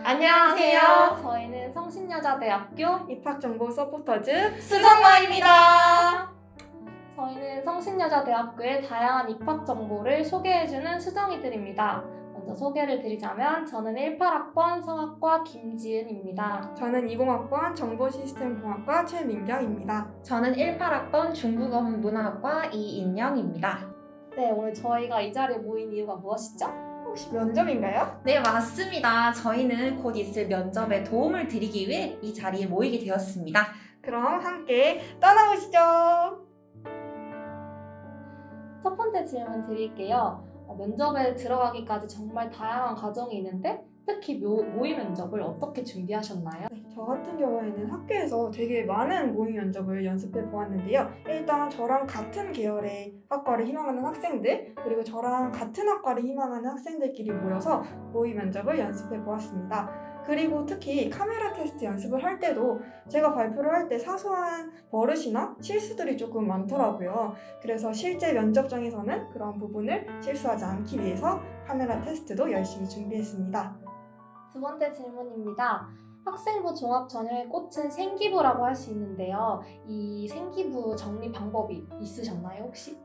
안녕하세요. 저희는 성신여자대학교 입학정보 서포터즈 수정과입니다. 저희는 성신여자대학교의 다양한 입학 정보를 소개해주는 수정이들입니다. 먼저 소개를 드리자면 저는 18학번 성악과 김지은입니다. 저는 20학번 정보시스템공학과 최민경입니다. 저는 18학번 중국어 문화학과 이인영입니다. 네, 오늘 저희가 이 자리에 모인 이유가 무엇이죠? 혹시 면접인가요? 네, 맞습니다. 저희는 곧 있을 면접에 도움을 드리기 위해 이 자리에 모이게 되었습니다. 그럼 함께 떠나보시죠. 첫 번째 질문 드릴게요. 면접에 들어가기까지 정말 다양한 과정이 있는데 특히 모의 면접을 어떻게 준비하셨나요? 네, 저 같은 경우에는 학교에서 되게 많은 모의 면접을 연습해 보았는데요. 일단 저랑 같은 계열의 학과를 희망하는 학생들, 그리고 저랑 같은 학과를 희망하는 학생들끼리 모여서 모의 면접을 연습해 보았습니다. 그리고 특히 카메라 테스트 연습을 할 때도 제가 발표를 할 때 사소한 버릇이나 실수들이 조금 많더라고요. 그래서 실제 면접장에서는 그런 부분을 실수하지 않기 위해서 카메라 테스트도 열심히 준비했습니다. 두 번째 질문입니다. 학생부 종합 전형에 꽂힌 생기부라고 할 수 있는데요. 이 생기부 정리 방법이 있으셨나요, 혹시?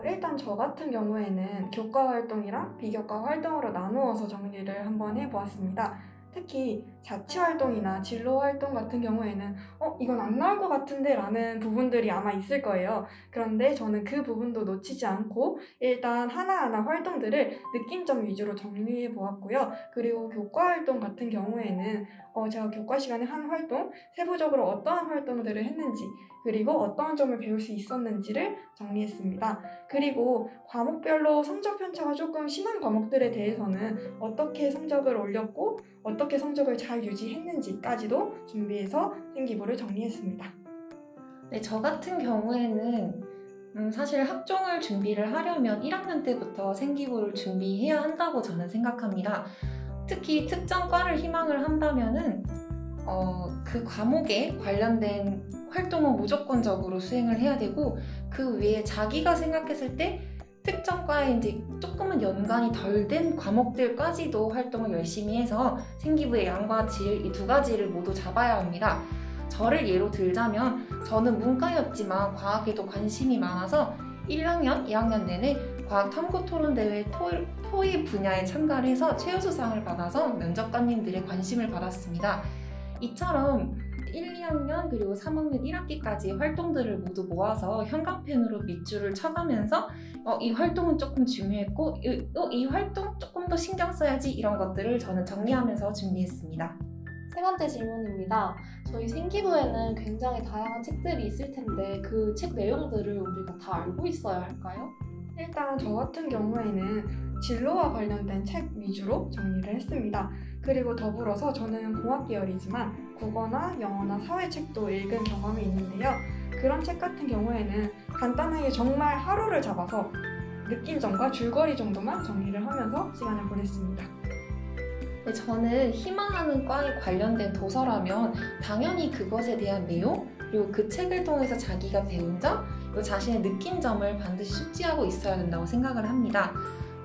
일단 저 같은 경우에는 교과 활동이랑 비교과 활동으로 나누어서 정리를 한번 해보았습니다. 특히 자치 활동이나 진로 활동 같은 경우에는 이건 안 나올 것 같은데 라는 부분들이 아마 있을 거예요. 그런데 저는 그 부분도 놓치지 않고 일단 하나하나 활동들을 느낀 점 위주로 정리해 보았고요. 그리고 교과 활동 같은 경우에는 제가 교과 시간에 한 활동, 세부적으로 어떠한 활동들을 했는지, 그리고 어떠한 점을 배울 수 있었는지를 정리했습니다. 그리고 과목별로 성적 편차가 조금 심한 과목들에 대해서는 어떻게 성적을 올렸고 어떻게 성적을 잘 유지했는지까지도 준비해서 생기부를 정리했습니다. 네, 저 같은 경우에는 사실 학종을 준비를 하려면 1학년 때부터 생기부를 준비해야 한다고 저는 생각합니다. 특히 특정 과를 희망을 한다면은 그 과목에 관련된 활동은 무조건적으로 수행을 해야 되고, 그 외에 자기가 생각했을 때 특정 과에 이제 조금은 연관이 덜 된 과목들까지도 활동을 열심히 해서 생기부의 양과 질, 이 두 가지를 모두 잡아야 합니다. 저를 예로 들자면 저는 문과였지만 과학에도 관심이 많아서 1학년, 2학년 내내 과학 탐구 토론 대회 토의 분야에 참가를 해서 최우수상을 받아서 면접관님들의 관심을 받았습니다. 이처럼 1, 2학년 그리고 3학년 1학기까지 활동들을 모두 모아서 형광펜으로 밑줄을 쳐가면서 이 활동은 조금 중요했고 이 활동 조금 더 신경 써야지, 이런 것들을 저는 정리하면서 준비했습니다. 세 번째 질문입니다. 저희 생기부에는 굉장히 다양한 책들이 있을 텐데 그 책 내용들을 우리가 다 알고 있어야 할까요? 일단 저 같은 경우에는 진로와 관련된 책 위주로 정리를 했습니다. 그리고 더불어서 저는 공학 계열이지만 국어나 영어나 사회책도 읽은 경험이 있는데요. 그런 책 같은 경우에는 간단하게 정말 하루를 잡아서 느낀 점과 줄거리 정도만 정리를 하면서 시간을 보냈습니다. 네, 저는 희망하는 과에 관련된 도서라면 당연히 그것에 대한 내용, 그리고 그 책을 통해서 자기가 배운 점, 그리고 자신의 느낀 점을 반드시 숙지하고 있어야 된다고 생각을 합니다.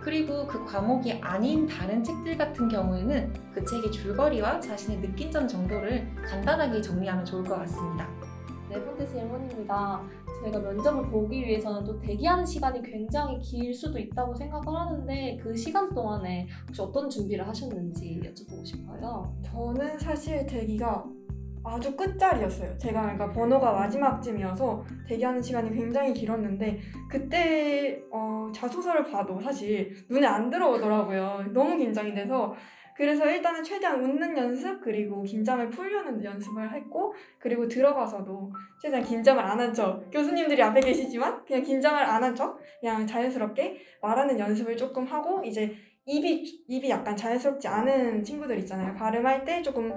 그리고 그 과목이 아닌 다른 책들 같은 경우에는 그 책의 줄거리와 자신의 느낀 점 정도를 간단하게 정리하면 좋을 것 같습니다. 네 번째 질문입니다. 저희가 면접을 보기 위해서는 또 대기하는 시간이 굉장히 길 수도 있다고 생각을 하는데 그 시간 동안에 혹시 어떤 준비를 하셨는지 여쭤보고 싶어요. 저는 사실 대기가 아주 끝자리였어요. 제가 그러니까 번호가 마지막쯤이어서 대기하는 시간이 굉장히 길었는데 그때 자소서를 봐도 사실 눈에 안 들어오더라고요. 너무 긴장이 돼서. 그래서 일단은 최대한 웃는 연습, 그리고 긴장을 풀려는 연습을 했고, 그리고 들어가서도 최대한 긴장을 안 한 척, 교수님들이 앞에 계시지만 그냥 긴장을 안 한 척, 그냥 자연스럽게 말하는 연습을 조금 하고, 이제 입이 약간 자연스럽지 않은 친구들 있잖아요. 발음할 때 조금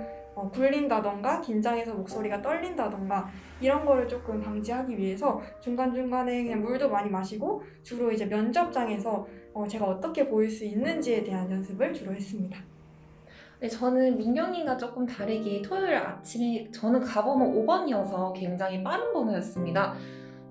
굴린다던가 긴장해서 목소리가 떨린다던가 이런 거를 조금 방지하기 위해서 중간중간에 그냥 물도 많이 마시고, 주로 이제 면접장에서 제가 어떻게 보일 수 있는지에 대한 연습을 주로 했습니다. 네, 저는 민경이가 조금 다르게 토요일 아침에 저는 가번호 5번이어서 굉장히 빠른 번호였습니다.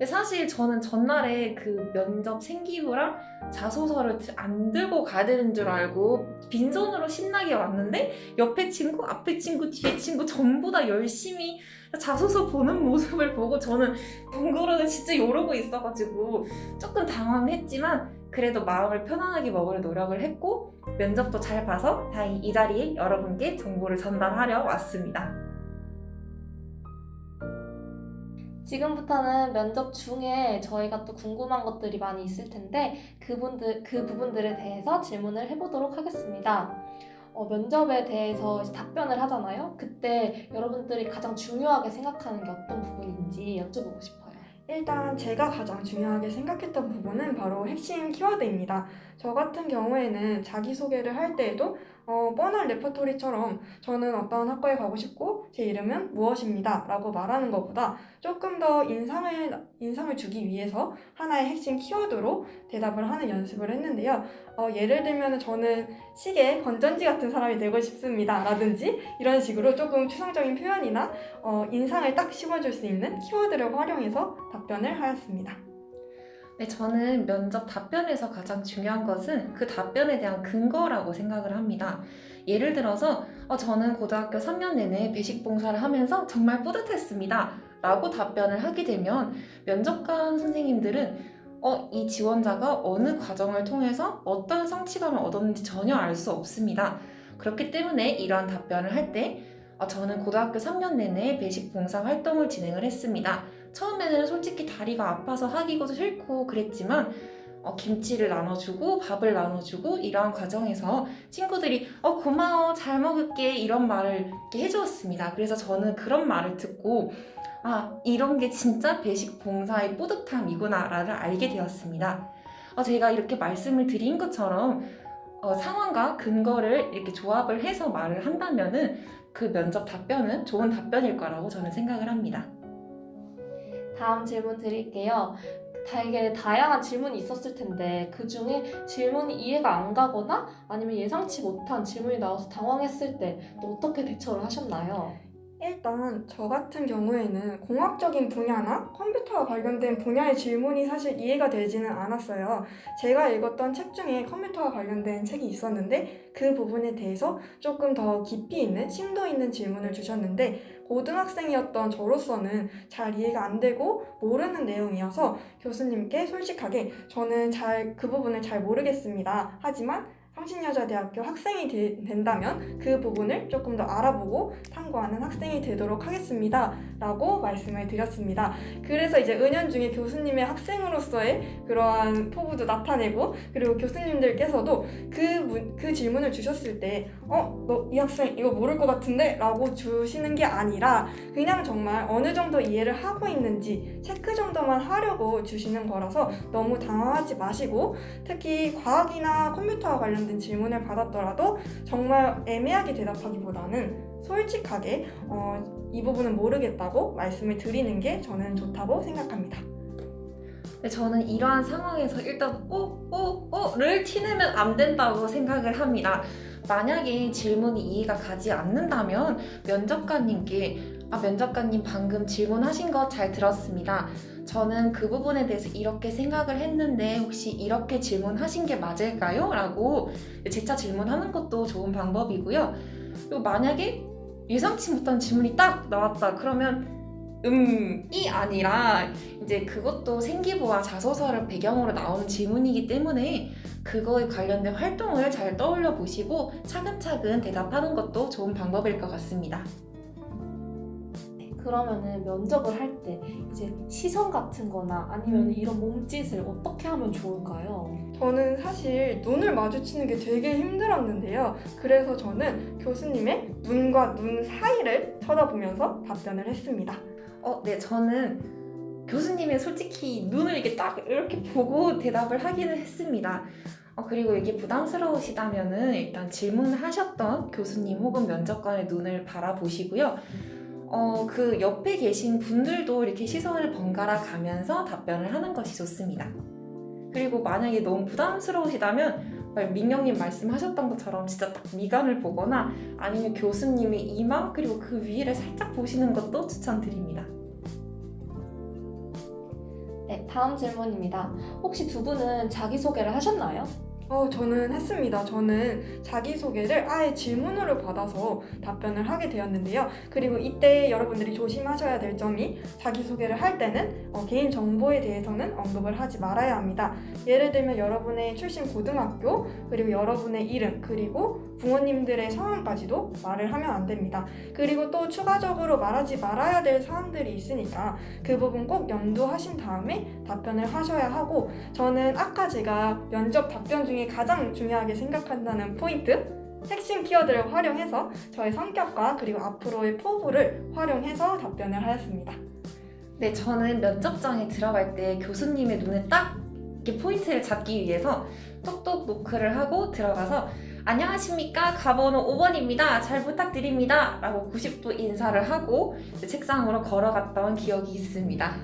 근데 사실 저는 전날에 그 면접 생기부랑 자소서를 안 들고 가야 되는 줄 알고 빈손으로 신나게 왔는데 옆에 친구, 앞에 친구, 뒤에 친구 전부 다 열심히 자소서 보는 모습을 보고 저는 번거로워 진짜 이러고 있어가지고 조금 당황했지만 그래도 마음을 편안하게 먹으려 노력을 했고 면접도 잘 봐서 다행히 이 자리에 여러분께 정보를 전달하려 왔습니다. 지금부터는 면접 중에 저희가 또 궁금한 것들이 많이 있을 텐데 그 부분들에 대해서 질문을 해보도록 하겠습니다. 면접에 대해서 이제 답변을 하잖아요. 그때 여러분들이 가장 중요하게 생각하는 게 어떤 부분인지 여쭤보고 싶어요. 일단 제가 가장 중요하게 생각했던 부분은 바로 핵심 키워드입니다. 저 같은 경우에는 자기소개를 할 때에도 뻔한 레퍼토리처럼 저는 어떤 학과에 가고 싶고 제 이름은 무엇입니다 라고 말하는 것보다 조금 더 인상을 주기 위해서 하나의 핵심 키워드로 대답을 하는 연습을 했는데요. 예를 들면 저는 시계 건전지 같은 사람이 되고 싶습니다 라든지 이런 식으로 조금 추상적인 표현이나 인상을 딱 심어줄 수 있는 키워드를 활용해서 답변을 하였습니다. 네, 저는 면접 답변에서 가장 중요한 것은 그 답변에 대한 근거라고 생각을 합니다. 예를 들어서 저는 고등학교 3년 내내 배식 봉사를 하면서 정말 뿌듯했습니다 라고 답변을 하게 되면 면접관 선생님들은 이 지원자가 어느 과정을 통해서 어떤 성취감을 얻었는지 전혀 알 수 없습니다. 그렇기 때문에 이러한 답변을 할 때 저는 고등학교 3년 내내 배식 봉사 활동을 진행을 했습니다. 처음에는 솔직히 다리가 아파서 하기도 싫고 그랬지만 김치를 나눠주고 밥을 나눠주고 이러한 과정에서 친구들이 고마워 잘 먹을게 이런 말을 이렇게 해주었습니다. 그래서 저는 그런 말을 듣고 이런 게 진짜 배식 봉사의 뿌듯함이구나 라를 알게 되었습니다. 제가 이렇게 말씀을 드린 것처럼 상황과 근거를 이렇게 조합을 해서 말을 한다면은 그 면접 답변은 좋은 답변일 거라고 저는 생각을 합니다. 다음 질문 드릴게요. 되게 다양한 질문이 있었을 텐데 그 중에 질문이 이해가 안 가거나 아니면 예상치 못한 질문이 나와서 당황했을 때 또 어떻게 대처를 하셨나요? 일단 저 같은 경우에는 공학적인 분야나 컴퓨터와 관련된 분야의 질문이 사실 이해가 되지는 않았어요. 제가 읽었던 책 중에 컴퓨터와 관련된 책이 있었는데 그 부분에 대해서 조금 더 깊이 있는 심도 있는 질문을 주셨는데 고등학생이었던 저로서는 잘 이해가 안 되고 모르는 내용이어서 교수님께 솔직하게 저는 그 부분을 잘 모르겠습니다. 하지만 성신여자대학교 학생이 된다면 그 부분을 조금 더 알아보고 탐구하는 학생이 되도록 하겠습니다 라고 말씀을 드렸습니다. 그래서 이제 은연중에 교수님의 학생으로서의 그러한 포부도 나타내고 그리고 교수님들께서도 그 질문을 주셨을 때 너 이 학생 이거 모를 것 같은데? 라고 주시는 게 아니라 그냥 정말 어느 정도 이해를 하고 있는지 체크 정도만 하려고 주시는 거라서 너무 당황하지 마시고 특히 과학이나 컴퓨터와 관련된 질문을 받았더라도 정말 애매하게 대답하기보다는 솔직하게 이 부분은 모르겠다고 말씀을 드리는 게 저는 좋다고 생각합니다. 근데 저는 이러한 상황에서 일단 를 티내면 안 된다고 생각을 합니다. 만약에 질문이 이해가 가지 않는다면 면접관님께 면접관님 방금 질문하신 거 잘 들었습니다. 저는 그 부분에 대해서 이렇게 생각을 했는데 혹시 이렇게 질문하신 게 맞을까요? 라고 재차 질문하는 것도 좋은 방법이고요. 그리고 만약에 예상치 못한 질문이 딱 나왔다 그러면 이 아니라 이제 그것도 생기부와 자소서를 배경으로 나오는 질문이기 때문에 그거에 관련된 활동을 잘 떠올려 보시고 차근차근 대답하는 것도 좋은 방법일 것 같습니다. 그러면은 면접을 할 때 이제 시선 같은 거나 아니면 이런 몸짓을 어떻게 하면 좋을까요? 저는 사실 눈을 마주치는 게 되게 힘들었는데요. 그래서 저는 교수님의 눈과 눈 사이를 쳐다보면서 답변을 했습니다. 네, 저는 교수님의 솔직히 눈을 이렇게 보고 대답을 하기는 했습니다. 그리고 이게 부담스러우시다면은 일단 질문하셨던 교수님 혹은 면접관의 눈을 바라보시고요. 그 옆에 계신 분들도 이렇게 시선을 번갈아 가면서 답변을 하는 것이 좋습니다. 그리고 만약에 너무 부담스러우시다면 민경님 말씀하셨던 것처럼 진짜 딱 미간을 보거나 아니면 교수님의 이마 그리고 그 위를 살짝 보시는 것도 추천드립니다. 다음 질문입니다. 혹시 두 분은 자기소개를 하셨나요? 저는 했습니다. 저는 자기소개를 아예 질문으로 받아서 답변을 하게 되었는데요. 그리고 이때 여러분들이 조심하셔야 될 점이 자기소개를 할 때는 개인 정보에 대해서는 언급을 하지 말아야 합니다. 예를 들면 여러분의 출신 고등학교, 그리고 여러분의 이름, 그리고 부모님들의 성함까지도 말을 하면 안 됩니다. 그리고 또 추가적으로 말하지 말아야 될 사항들이 있으니까 그 부분 꼭 염두하신 다음에 답변을 하셔야 하고, 저는 아까 제가 면접 답변 중에 가장 중요하게 생각한다는 포인트, 핵심 키워드를 활용해서 저의 성격과 그리고 앞으로의 포부를 활용해서 답변을 하였습니다. 네, 저는 면접장에 들어갈 때 교수님의 눈에 딱 이렇게 포인트를 잡기 위해서 똑똑 노크를 하고 들어가서 안녕하십니까, 가번호 5번입니다. 잘 부탁드립니다. 라고 90도 인사를 하고 책상으로 걸어갔던 기억이 있습니다.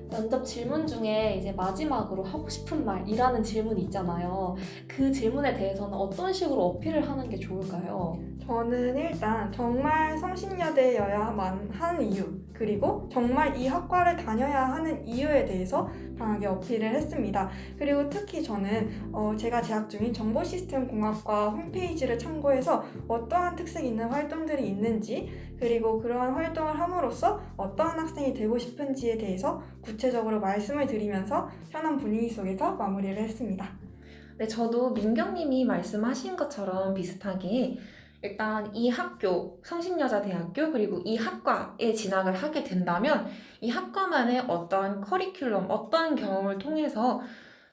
면접 질문 중에 이제 마지막으로 하고 싶은 말이라는 질문이 있잖아요. 그 질문에 대해서는 어떤 식으로 어필을 하는 게 좋을까요? 저는 일단 정말 성신여대여야만 하는 이유, 그리고 정말 이 학과를 다녀야 하는 이유에 대해서 강하게 어필을 했습니다. 그리고 특히 저는 제가 재학 중인 정보시스템공학과 홈페이지를 참고해서 어떠한 특색 있는 활동들이 있는지, 그리고 그러한 활동을 함으로써 어떠한 학생이 되고 싶은지에 대해서 구체적으로 말씀을 드리면서 편한 분위기 속에서 마무리를 했습니다. 네, 저도 민경님이 말씀하신 것처럼 비슷하게 일단 이 학교, 성신여자대학교, 그리고 이 학과에 진학을 하게 된다면 이 학과만의 어떠한 커리큘럼, 어떠한 경험을 통해서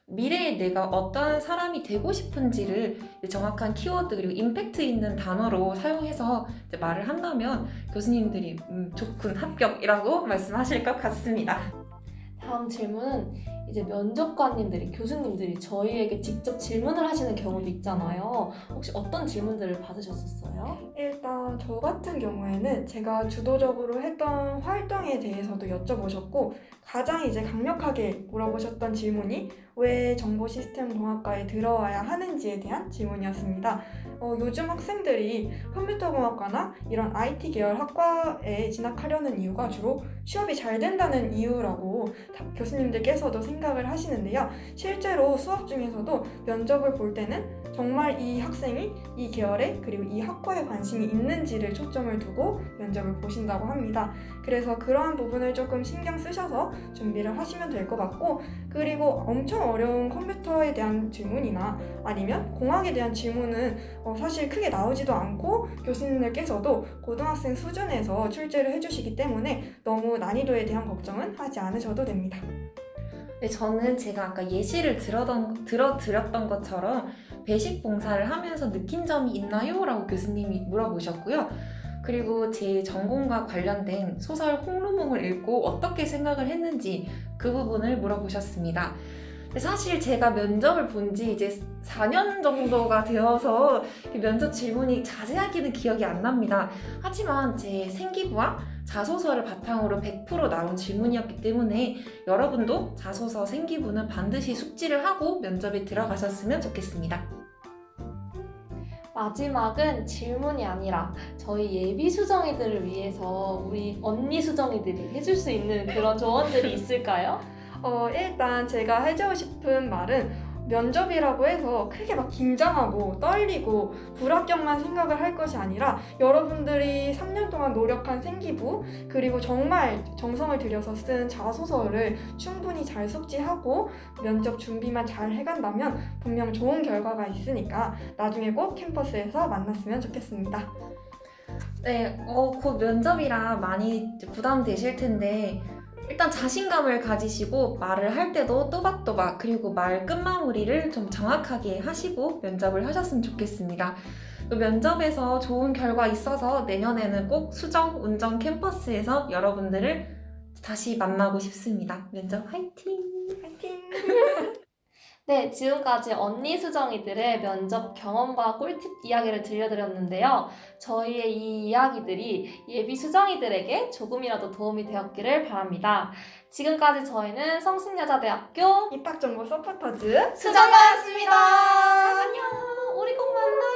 미래에 내가 어떠한 사람이 되고 싶은지를 정확한 키워드 그리고 임팩트 있는 단어로 사용해서 이제 말을 한다면 교수님들이 좋군, 합격이라고 말씀하실 것 같습니다. 다음 질문은 이제 면접관님들이, 교수님들이 저희에게 직접 질문을 하시는 경우도 있잖아요. 혹시 어떤 질문들을 받으셨었어요? 일단 저 같은 경우에는 제가 주도적으로 했던 활동에 대해서도 여쭤보셨고, 가장 이제 강력하게 물어보셨던 질문이 왜 정보시스템공학과에 들어와야 하는지에 대한 질문이었습니다. 요즘 학생들이 컴퓨터공학과나 이런 IT 계열 학과에 진학하려는 이유가 주로 취업이 잘 된다는 이유라고 교수님들께서도 생각을 하시는데요. 실제로 수업 중에서도 면접을 볼 때는 정말 이 학생이 이 계열에 그리고 이 학과에 관심이 있는지를 초점을 두고 면접을 보신다고 합니다. 그래서 그러한 부분을 조금 신경 쓰셔서 준비를 하시면 될 것 같고, 그리고 엄청 어려운 컴퓨터에 대한 질문이나 아니면 공학에 대한 질문은 사실 크게 나오지도 않고 교수님들께서도 고등학생 수준에서 출제를 해주시기 때문에 너무 난이도에 대한 걱정은 하지 않으셔도 됩니다. 네, 저는 제가 아까 예시를 들어드렸던 것처럼 배식 봉사를 하면서 느낀 점이 있나요? 라고 교수님이 물어보셨고요. 그리고 제 전공과 관련된 소설 홍루몽을 읽고 어떻게 생각을 했는지 그 부분을 물어보셨습니다. 사실 제가 면접을 본 지 이제 4년 정도가 되어서 면접 질문이 자세하게는 기억이 안 납니다. 하지만 제 생기부와 자소서를 바탕으로 100% 나온 질문이었기 때문에 여러분도 자소서, 생기부는 반드시 숙지를 하고 면접에 들어가셨으면 좋겠습니다. 마지막은 질문이 아니라 저희 예비 수정이들을 위해서 우리 언니 수정이들이 해줄 수 있는 그런 조언들이 있을까요? 일단 제가 해주고 싶은 말은, 면접이라고 해서 크게 막 긴장하고 떨리고 불합격만 생각을 할 것이 아니라 여러분들이 3년 동안 노력한 생기부, 그리고 정말 정성을 들여서 쓴 자소서를 충분히 잘 숙지하고 면접 준비만 잘 해간다면 분명 좋은 결과가 있으니까 나중에 꼭 캠퍼스에서 만났으면 좋겠습니다. 네, 곧 면접이라 많이 부담되실 텐데 일단 자신감을 가지시고 말을 할 때도 또박또박, 그리고 말 끝마무리를 좀 정확하게 하시고 면접을 하셨으면 좋겠습니다. 또 면접에서 좋은 결과 있어서 내년에는 꼭 수정, 운정 캠퍼스에서 여러분들을 다시 만나고 싶습니다. 면접 화이팅! 화이팅! 네, 지금까지 언니 수정이들의 면접 경험과 꿀팁 이야기를 들려드렸는데요. 저희의 이 이야기들이 예비 수정이들에게 조금이라도 도움이 되었기를 바랍니다. 지금까지 저희는 성신여자대학교 입학정보 서포터즈 수정과였습니다. 안녕! 우리 꼭 만나요!